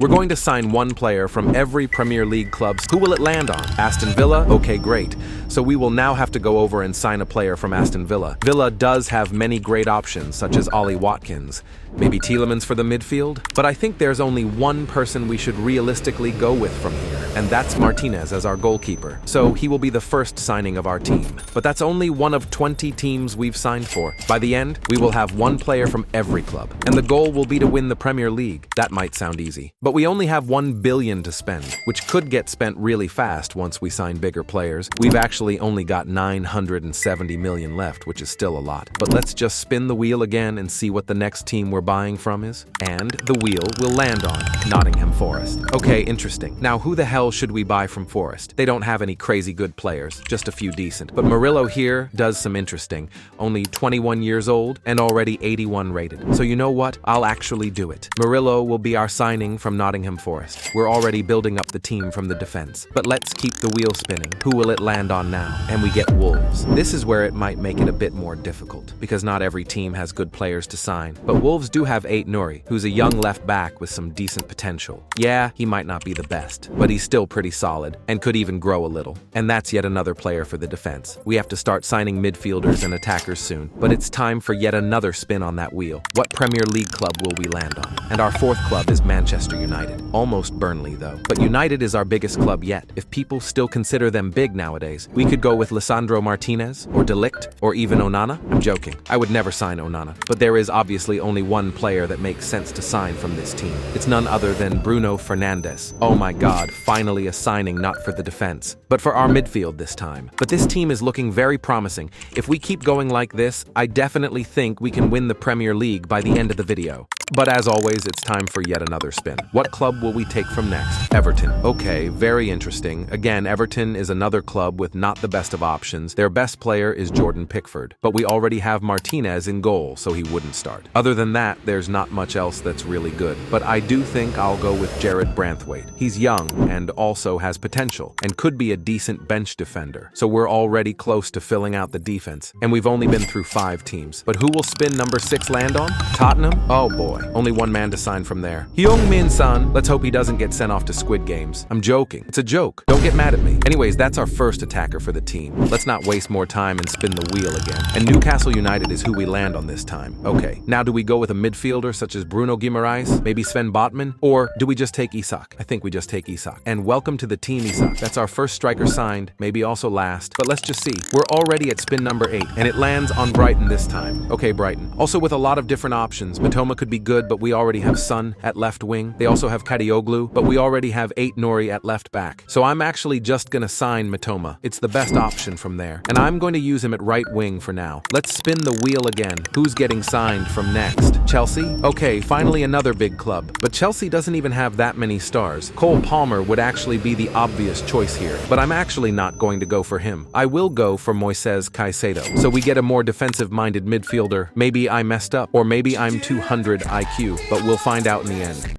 We're going to sign one player from every Premier League club. Who will it land on? Aston Villa? Okay, great. So we will now have to go over and sign a player from Aston Villa. Villa does have many great options, such as Ollie Watkins. Maybe Tielemans for the midfield? But I think there's only one person we should realistically go with from here, and that's Martinez as our goalkeeper. So he will be the first signing of our team. But that's only one of 20 teams we've signed for. By the end, we will have one player from every club, and the goal will be to win the Premier League. That might sound easy. But we only have 1 billion to spend, which could get spent really fast once we sign bigger players. We've actually only got 970 million left, which is still a lot. But let's just spin the wheel again and see what the next team we're buying from is. And the wheel will land on Nottingham Forest. Okay, interesting. Now, who the hell should we buy from Forest? They don't have any crazy good players, just a few decent. But Murillo here does some interesting. Only 21 years old and already 81 rated. So you know what? I'll actually do it. Murillo will be our signing from Nottingham Forest. We're already building up the team from the defense. But let's keep the wheel spinning. Who will it land on now? And we get Wolves. This is where it might make it a bit more difficult, because not every team has good players to sign. But Wolves do have Ait-Nouri, who's a young left back with some decent potential. Yeah, he might not be the best, but he's still pretty solid and could even grow a little. And that's yet another player for the defense. We have to start signing midfielders and attackers soon, but it's time for yet another spin on that wheel. What Premier League club will we land on? And our fourth club is Manchester United. Almost Burnley though. But United is our biggest club yet. If people still consider them big nowadays, we could go with Lisandro Martinez, or De Ligt, or even Onana. I'm joking. I would never sign Onana. But there is obviously only one player that makes sense to sign from this team. It's none other than Bruno Fernandes. Oh my god, finally a signing not for the defense, but for our midfield this time. But this team is looking very promising. If we keep going like this, I definitely think we can win the Premier League by the end of the video. But as always, it's time for yet another spin. What club will we take from next? Everton. Okay, very interesting. Again, Everton is another club with not the best of options. Their best player is Jordan Pickford, but we already have Martinez in goal, so he wouldn't start. Other than that, there's not much else that's really good. But I do think I'll go with Jared Branthwaite. He's young and also has potential, and could be a decent bench defender. So we're already close to filling out the defense, and we've only been through 5 teams. But who will spin number 6 land on? Tottenham? Oh boy. Only one man to sign from there. Heung-min Son. Let's hope he doesn't get sent off to Squid Games. I'm joking. It's a joke. Don't get mad at me. Anyways, that's our first attacker for the team. Let's not waste more time and spin the wheel again. And Newcastle United is who we land on this time. Okay, now do we go with a midfielder such as Bruno Guimaraes? Maybe Sven Botman? Or do we just take Isak? I think we just take Isak. And welcome to the team, Isak. That's our first striker signed, maybe also last. But let's just see. We're already at spin number 8, and it lands on Brighton this time. Okay, Brighton. Also with a lot of different options. Matoma could be good, but we already have Son at left wing. They also have Kadioglu, but we already have Ait-Nouri at left back. So I'm actually just gonna sign Matoma. It's the best option from there. And I'm going to use him at right wing for now. Let's spin the wheel again. Who's getting signed from next? Chelsea? Okay, finally another big club. But Chelsea doesn't even have that many stars. Cole Palmer would actually be the obvious choice here, but I'm actually not going to go for him. I will go for Moises Caicedo. So we get a more defensive-minded midfielder. Maybe I messed up, or maybe I'm 200 IQ. But we'll find out in the end.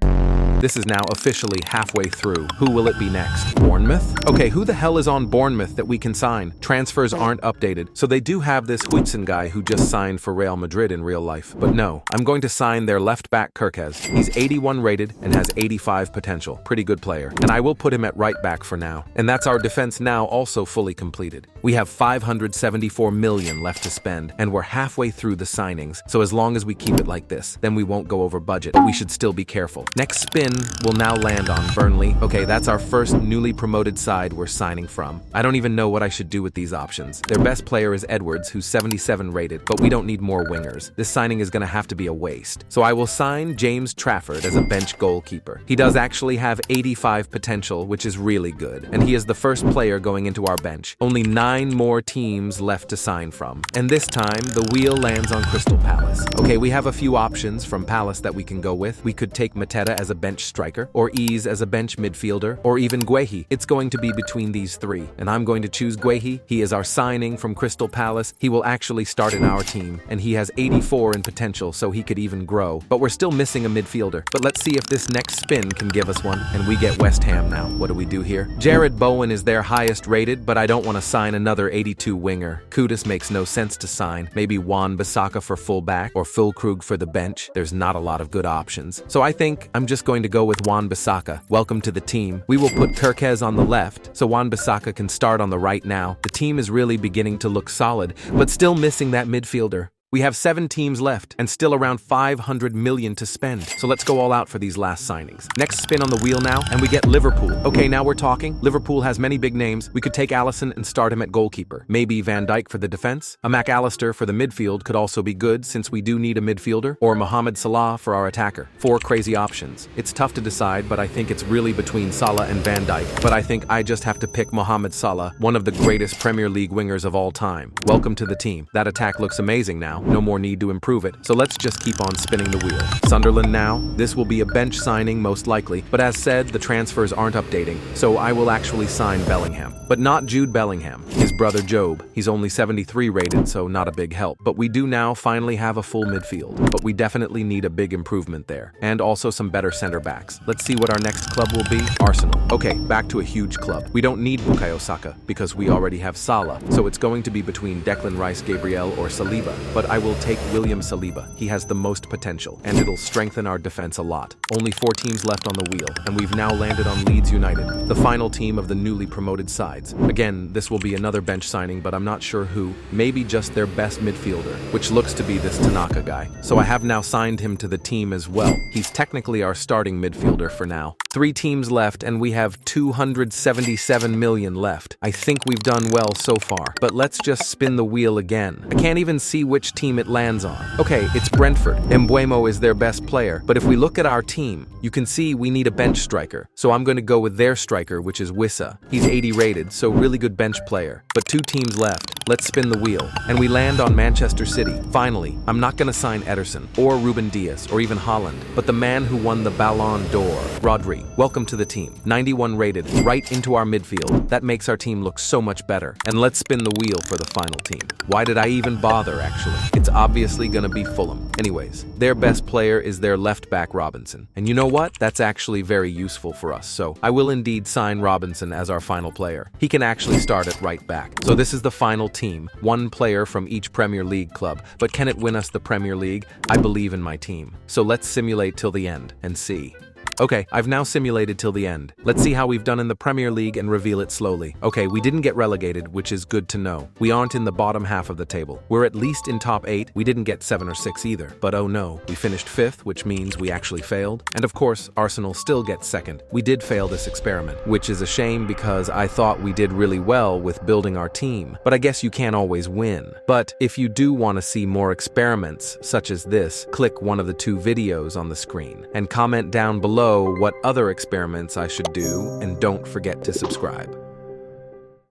This is now officially halfway through. Who will it be next? Bournemouth? Okay, who the hell is on Bournemouth that we can sign? Transfers aren't updated, so they do have this Huijsen guy who just signed for Real Madrid in real life. But no, I'm going to sign their left back Kirkez. He's 81 rated and has 85 potential. Pretty good player. And I will put him at right back for now. And that's our defense now also fully completed. We have 574 million left to spend, and we're halfway through the signings. So as long as we keep it like this, then we won't go over budget. We should still be careful. Next spin will now land on Burnley. Okay, that's our first newly promoted side we're signing from. I don't even know what I should do with these options. Their best player is Edwards, who's 77 rated, but we don't need more wingers. This signing is gonna have to be a waste. So I will sign James Trafford as a bench goalkeeper. He does actually have 85 potential, which is really good, and he is the first player going into our bench. Only 9 more teams left to sign from. And this time, the wheel lands on Crystal Palace. Okay, we have a few options from Palace that we can go with. We could take Mateta as a bench striker, or Ease as a bench midfielder, or even Guehi. It's going to be between these 3, and I'm going to choose Guehi. He is our signing from Crystal Palace. He will actually start in our team, and he has 84 in potential, so he could even grow. But we're still missing a midfielder. But let's see if this next spin can give us one, and we get West Ham now. What do we do here? Jared Bowen is their highest rated, but I don't want to sign another 82 winger. Kudus makes no sense to sign. Maybe Wan-Bissaka for fullback, or Füllkrug for the bench. There's not a lot of good options. So I think I'm just going to go with Wan-Bissaka. Welcome to the team. We will put Kirkez on the left, so Wan-Bissaka can start on the right now. The team is really beginning to look solid, but still missing that midfielder. We have 7 teams left and still around 500 million to spend. So let's go all out for these last signings. Next spin on the wheel now, and we get Liverpool. Okay, now we're talking. Liverpool has many big names. We could take Alisson and start him at goalkeeper. Maybe Van Dijk for the defense. A McAllister for the midfield could also be good since we do need a midfielder. Or Mohamed Salah for our attacker. 4 crazy options. It's tough to decide, but I think it's really between Salah and Van Dijk. But I think I just have to pick Mohamed Salah, one of the greatest Premier League wingers of all time. Welcome to the team. That attack looks amazing now. No more need to improve it, so let's just keep on spinning the wheel. Sunderland now. This will be a bench signing most likely, but as said, the transfers aren't updating, so I will actually sign Bellingham. But not Jude Bellingham, his brother Job. He's only 73 rated, so not a big help. But we do now finally have a full midfield, but we definitely need a big improvement there, and also some better center backs. Let's see what our next club will be. Arsenal. Okay, back to a huge club. We don't need Bukayo Saka because we already have Salah, so it's going to be between Declan Rice, Gabriel, or Saliba, but I will take William Saliba. He has the most potential, and it'll strengthen our defense a lot. Only 4 teams left on the wheel, and we've now landed on Leeds United, the final team of the newly promoted sides. Again, this will be another bench signing, but I'm not sure who. Maybe just their best midfielder, which looks to be this Tanaka guy. So I have now signed him to the team as well. He's technically our starting midfielder for now. 3 teams left, and we have 277 million left. I think we've done well so far, but let's just spin the wheel again. I can't even see which team it lands on. Okay, it's Brentford. Mbeumo is their best player, but if we look at our team, you can see we need a bench striker. So I'm going to go with their striker, which is Wissa. He's 80 rated, so really good bench player. But 2 teams left. Let's spin the wheel. And we land on Manchester City. Finally, I'm not going to sign Ederson, or Ruben Dias, or even Haaland, but the man who won the Ballon d'Or, Rodri. Welcome to the team. 91 rated, right into our midfield. That makes our team look so much better. And let's spin the wheel for the final team. Why did I even bother, actually? It's obviously going to be Fulham. Anyways, their best player is their left back Robinson. And you know what? That's actually very useful for us, so I will indeed sign Robinson as our final player. He can actually start at right back. So this is the final team, 1 player from each Premier League club. But can it win us the Premier League? I believe in my team. So let's simulate till the end and see. Okay, I've now simulated till the end. Let's see how we've done in the Premier League and reveal it slowly. Okay, we didn't get relegated, which is good to know. We aren't in the bottom half of the table. We're at least in top 8. We didn't get 7 or 6 either. But oh no, we finished 5th, which means we actually failed. And of course, Arsenal still gets 2nd. We did fail this experiment, which is a shame because I thought we did really well with building our team. But I guess you can't always win. But if you do want to see more experiments such as this, click one of the 2 videos on the screen and comment down below what other experiments I should do, and don't forget to subscribe.